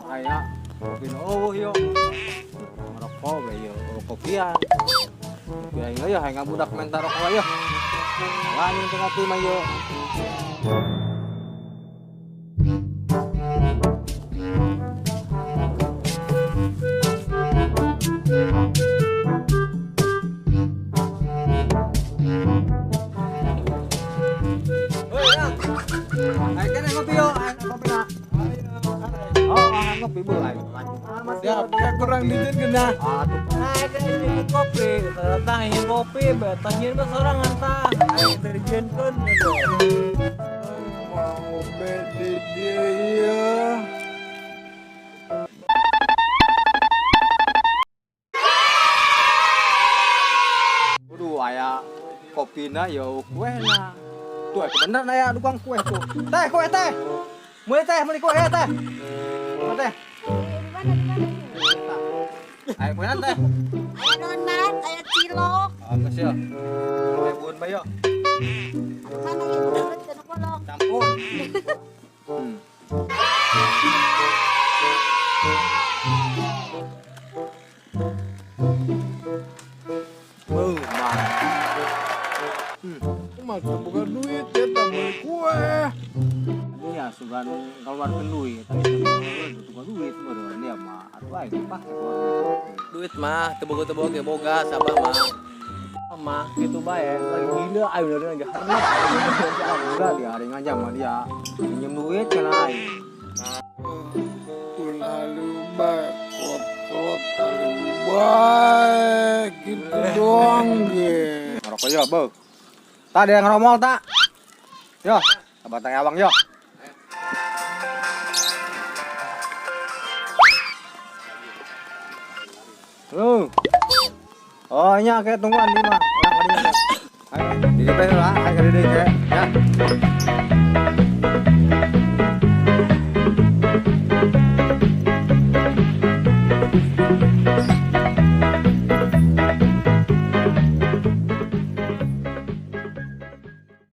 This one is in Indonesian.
Kaya kopi no yo. Merokok be yo, kopian. Kopian yo hay ngabudak mentar rokok yo. Wani teh kopi mah yo. Ay, kena ngopi yo, ngopi na. Oh, ngopi bulai. Ya, kurang dikit kena. Aduh, Ay, kan kopi. Ternyata ingin kopi, betahnya mah sorangan tah. Ay, terjenkeun gitu. Mau bedi dia ya. waduh aya kopina yo kuehna. Tuh, bener aya tukang kue tuh. Teh, kue teh. Meuli kue teh. Mana teh? Ayo kue teh. Aya donat, aya cilok. Ah, geus yo. Kue bun bae yo. Mana yang berat dan bolong. Campur. Hmm. Man. Masa bukan duit ya, tak beli kue. Ini ya sugan keluarkeun duit, tapi tukang duit meureun dia mah. Atuh aing pake keluarkeun Duit mah tebogo-tebogo ge boga sabah mah. Mah gitu bae, lagi gila ayo beneran aja. enggak dia hari aja mah dia pinjem duit kan aing. Lalu baik, kot lalu baik, gitu doang ge. Ngerokok yo, Beuh. Tak ada yang ngeromol tak? Yo, sabatang abang yo. Lu. Oh, nya kayak tungguan di mah. Orang kadinya. Ayo, di depan lah, ayo di depan ya.